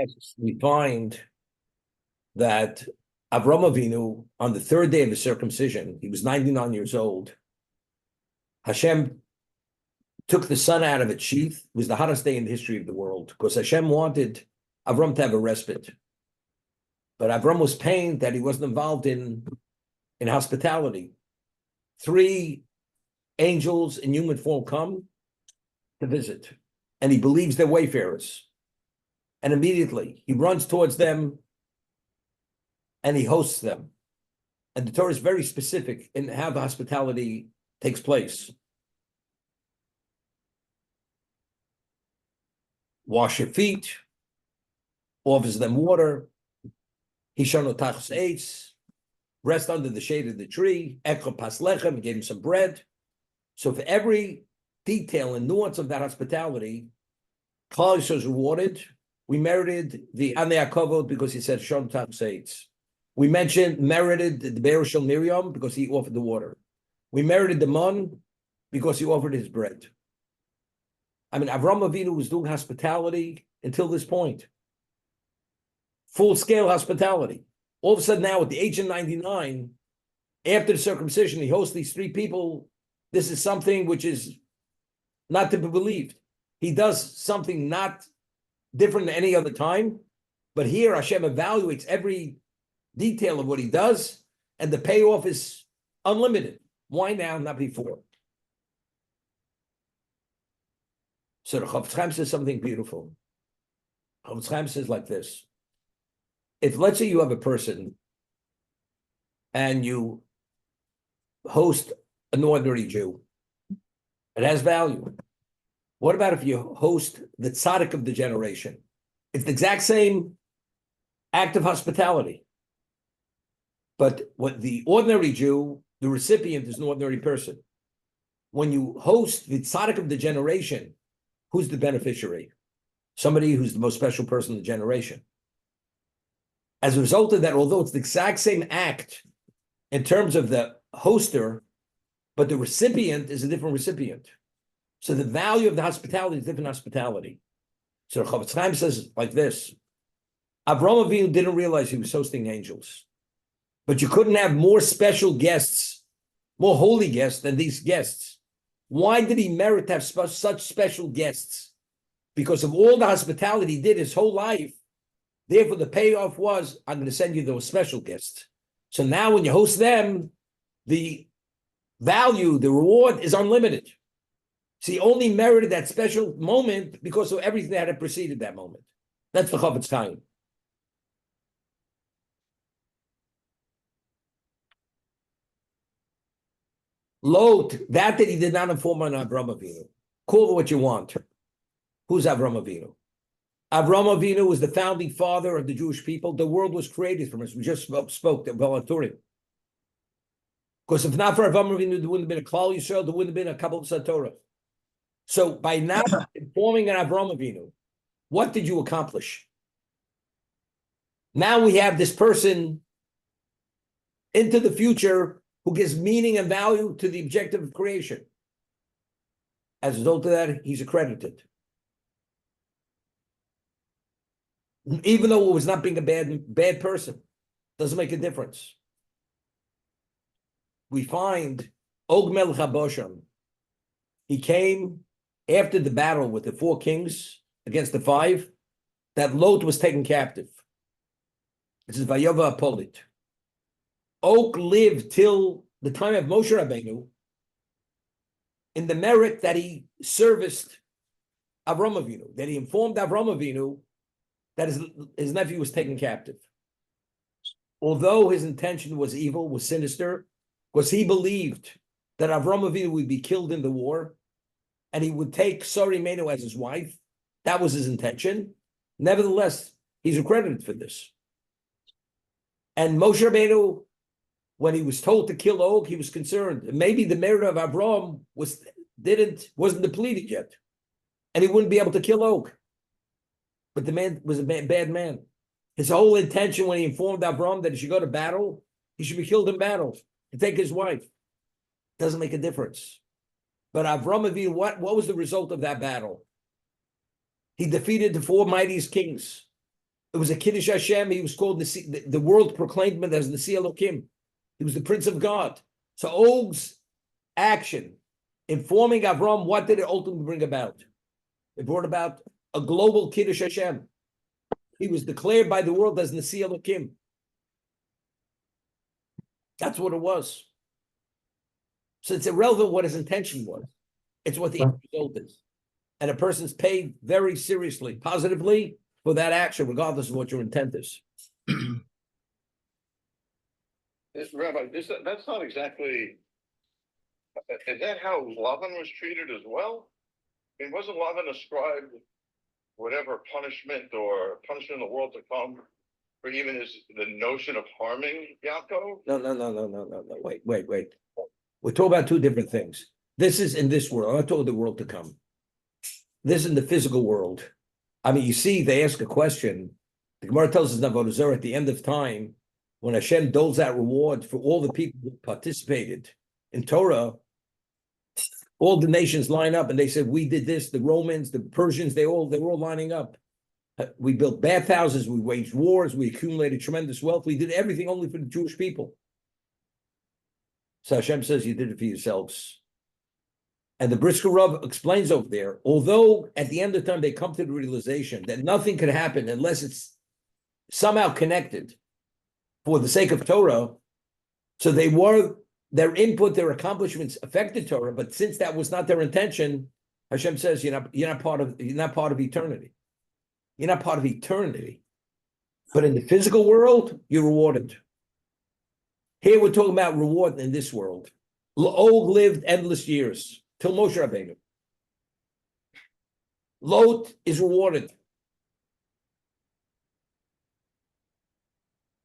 asks, we find that Avram Avinu, on the third day of his circumcision, he was 99 years old. Hashem took the sun out of its sheath. It was the hottest day in the history of the world because Hashem wanted Avram to have a respite. But Avram was pained that he wasn't involved in hospitality. 3 angels in human form come to visit, and he believes they're wayfarers. And immediately he runs towards them and he hosts them. And the Torah is very specific in how the hospitality takes place. Wash your feet, offers them water, Hishano tachos eitz, rest under the shade of the tree, Ekro pas lechem, gave him some bread. So for every detail and nuance of that hospitality, Klal Yisrael was rewarded. We merited the Anei HaKavod because he said Hishano tachos eitz. We merited the Be'er Shel Miriam because he offered the water. We merited the man because he offered his bread. I mean, Avram Avinu was doing hospitality until this point. Full-scale hospitality. All of a sudden now, at the age of 99, after the circumcision, he hosts these 3 people. This is something which is not to be believed. He does something not different than any other time, but here Hashem evaluates every detail of what he does, and the payoff is unlimited. Why now, not before? So the Chofetz Chaim says something beautiful. Chofetz Chaim says like this: if, let's say, you have a person and you host an ordinary Jew, it has value. What about if you host the tzaddik of the generation? It's the exact same act of hospitality. But what the ordinary Jew, the recipient is an ordinary person. When you host the tzaddik of the generation, who's the beneficiary? Somebody who's the most special person in the generation. As a result of that, although it's the exact same act in terms of the hoster, but the recipient is a different recipient. So the value of the hospitality is different hospitality. So the Chofetz Chaim says like this: Avram Avinu didn't realize he was hosting angels. But you couldn't have more special guests, more holy guests than these guests. Why did he merit to have such special guests? Because of all the hospitality he did his whole life. Therefore, the payoff was, I'm going to send you those special guests. So now when you host them, the value, the reward is unlimited. So he only merited that special moment because of everything that had preceded that moment. That's the Chofetz Chaim. Lot, that he did not inform on Avram Avinu. Call it what you want. Who's Avram Avinu? Avram Avinu was the founding father of the Jewish people. The world was created from us. We just spoke the Turim. Because if not for Avram Avinu, there wouldn't have been a Klal Yisrael, there wouldn't have been a Kabbalah Torah. So by now informing an Avram Avinu, what did you accomplish? Now we have this person into the future who gives meaning and value to the objective of creation. As a result of that, he's accredited. Even though it was not being a bad person, doesn't make a difference. We find Og Melech HaBashan. He came after the battle with the 4 kings against the 5, that Lot was taken captive. This is Vayova Apolit. Og lived till the time of Moshe Rabbeinu in the merit that he serviced Avram Avinu, that he informed Avram Avinu that his nephew was taken captive. Although his intention was evil, was sinister, because he believed that Avram Avinu would be killed in the war, and he would take Sari Menu as his wife. That was his intention. Nevertheless, he's accredited for this. And Moshe Rabbeinu, when he was told to kill Og, he was concerned. Maybe the merit of Avram wasn't depleted yet, and he wouldn't be able to kill Og. But the man was a bad man. His whole intention when he informed Avram that he should go to battle, he should be killed in battle to take his wife. Doesn't make a difference. But Avram Avinu, what was the result of that battle? He defeated the 4 mightiest kings. It was a Kiddush Hashem. He was called the world proclaimed him as Nasi Elokim. He was the Prince of God. So Og's action, informing Avram, what did it ultimately bring about? It brought about a global Kiddush Hashem. He was declared by the world as Nasi Elokim. That's what it was. So it's irrelevant what his intention was. It's what the end result is. And a person's paid very seriously, positively, for that action, regardless of what your intent is. Rabbi, that's not exactly. Is that how Lavan was treated as well? I mean, wasn't Lavan ascribed whatever punishment in the world to come, or even the notion of harming Yaakov? No. Wait. We're talking about two different things. This is in this world. I'm not talking the world to come. This is in the physical world. I mean, you see, they ask a question. The Gemara tells us in Avodah Zarah at the end of time, when Hashem doles out reward for all the people who participated in Torah, all the nations line up and they said, we did this, the Romans, the Persians, they were all lining up. We built bathhouses, we waged wars, we accumulated tremendous wealth. We did everything only for the Jewish people. So Hashem says, you did it for yourselves. And the Brisker Rav explains over there, although at the end of time they come to the realization that nothing could happen unless it's somehow connected for the sake of Torah, so their input, their accomplishments affected Torah, but since that was not their intention, Hashem says you're not part of eternity. You're not part of eternity. But in the physical world, you're rewarded. Here we're talking about reward in this world. Og lived endless years till Moshe Rabbeinu. Lot is rewarded.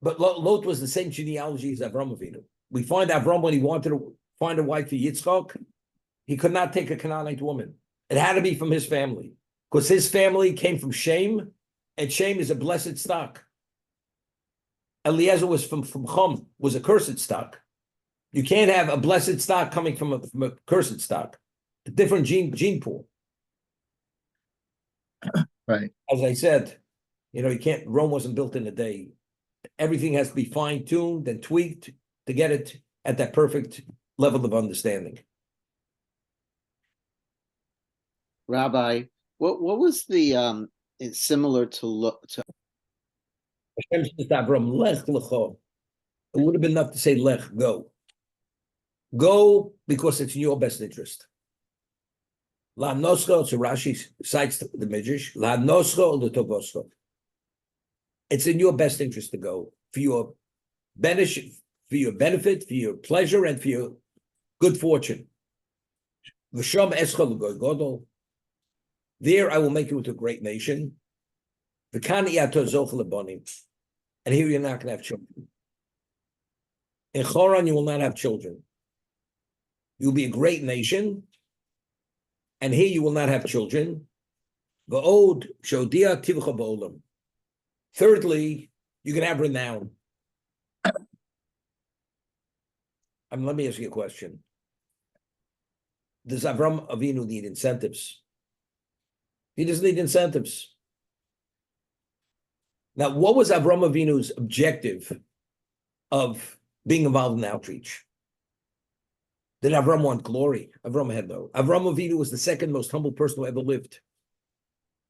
But Lot was the same genealogy as Avram Avinu. We find Avram when he wanted to find a wife for Yitzchak, he could not take a Canaanite woman. It had to be from his family, because his family came from Shem, and Shem is a blessed stock. Eliezer was from Chum, was a cursed stock. You can't have a blessed stock coming from a cursed stock. A different gene pool. Right. As I said, you can't. Rome wasn't built in a day. Everything has to be fine-tuned and tweaked to get it at that perfect level of understanding. Rabbi, what was the it's similar to Hashem says to Avram, Lech lecho. It would have been enough to say Lech, go. Go because it's in your best interest. La noscho, so Rashi cites the Midrash, La noscho l'tovoscho. It's in your best interest to go for your benefit, for your pleasure, and for your good fortune. V'sham escha l'goy. There I will make you into a great nation. V'kan yato zoch l'bonim. And here you're not going to have children. In Choran you will not have children. You'll be a great nation. And here you will not have children. V'od shodia tivcha b'olam. Thirdly, you can have renown. Let me ask you a question. Does Avram Avinu need incentives? He doesn't need incentives. Now, what was Avram Avinu's objective of being involved in outreach? Did Avram want glory? Avram had no. Avram Avinu was the second most humble person who ever lived.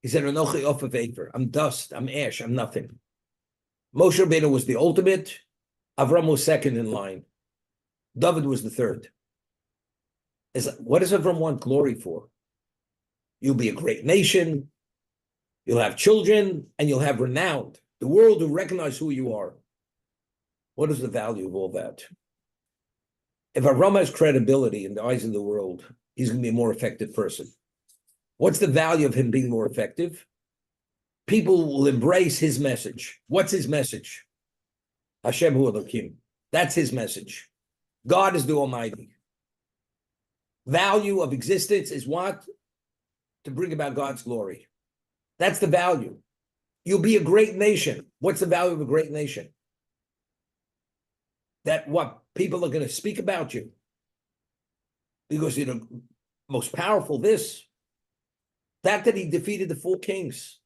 He said, "Anochi off of vapor. I'm dust. I'm ash. I'm nothing." Moshe Rabbeinu was the ultimate. Avram was second in line. David was the third. What does Avram want glory for? You'll be a great nation. You'll have children, and you'll have renown. The world will recognize who you are. What is the value of all that? If Avram has credibility in the eyes of the world, he's going to be a more effective person. What's the value of him being more effective? People will embrace his message. What's his message? Hashem hu Elokim. That's his message. God is the Almighty. Value of existence is what? To bring about God's glory. That's the value. You'll be a great nation. What's the value of a great nation? That what? People are going to speak about you. Because you're the most powerful this. That he defeated the 4 kings.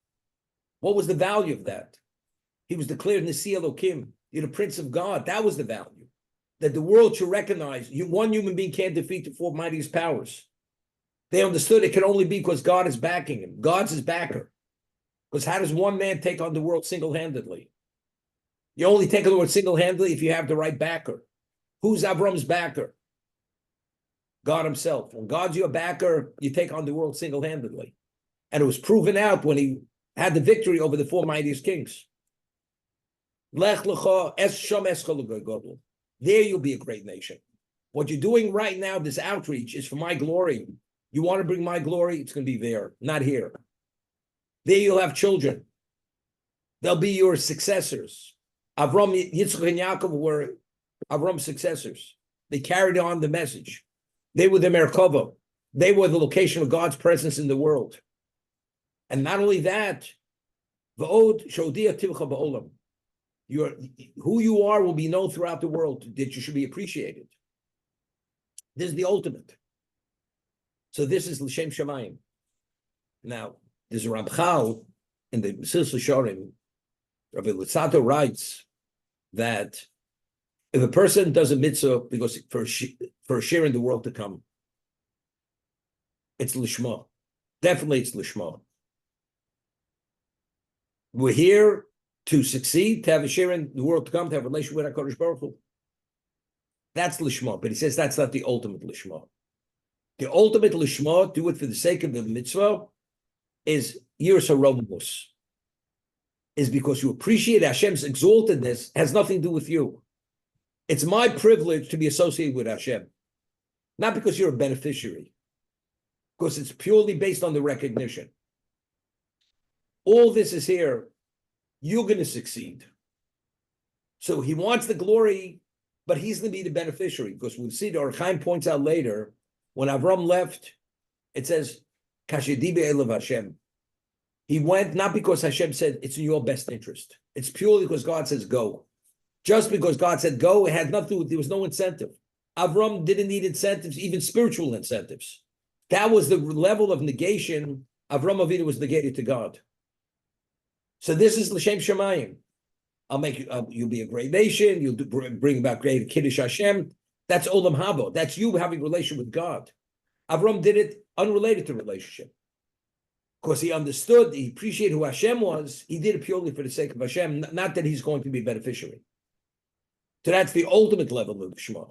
What was the value of that? He was declared Nasi Elokim. You're the Prince of God. That was the value. That the world should recognize one human being can't defeat the four mightiest powers. They understood it can only be because God is backing him. God's his backer. Because how does one man take on the world single-handedly? You only take on the world single-handedly if you have the right backer. Who's Avram's backer? God himself. When God's your backer, you take on the world single-handedly. And it was proven out when he had the victory over the four mightiest kings. Lech lecha es sham eschol gadol. There you'll be a great nation. What you're doing right now, this outreach, is for my glory. You want to bring my glory, it's going to be there, not here. There you'll have children. They'll be your successors. Avram, Yitzchak, and Yaakov were Avram's successors. They carried on the message. They were the Merkava. They were the location of God's presence in the world. And not only that, V'od shodia tivcha ba'olam. Who you are will be known throughout the world, that you should be appreciated. This is the ultimate. So this is L'Shem Shamayim. Now, there's a Ramchal in the Mesilas Yesharim. Rabbi Luzzatto writes that if a person does a mitzvah because for a share in the world to come, it's Lishma. Definitely it's Lishma. We're here to succeed, to have a share in the world to come, to have a relationship with HaKadosh Baruch Hu. That's Lishma, but he says that's not the ultimate Lishma. The ultimate Lishma, do it for the sake of the mitzvah, is Yiras HaRomus. Is because you appreciate Hashem's exaltedness, has nothing to do with you. It's my privilege to be associated with Hashem. Not because you're a beneficiary. Because it's purely based on the recognition. All this is here. You're going to succeed. So he wants the glory, but he's going to be the beneficiary. Because we'll see, the Or Chaim points out later, when Avram left, it says, Kashedibe Elav Hashem. He went not because Hashem said it's in your best interest. It's purely because God says go. Just because God said go, it had nothing to do with, there was no incentive. Avram didn't need incentives, even spiritual incentives. That was the level of negation. Avram Avinu was negated to God. So this is L'Shem Shamayim. I'll make you, you'll be a great nation. You'll bring about great Kiddush Hashem. That's Olam Haba. That's you having a relation with God. Avram did it unrelated to relationship. Because he understood, he appreciated who Hashem was. He did it purely for the sake of Hashem, not that he's going to be a beneficiary. So that's the ultimate level of the Shema.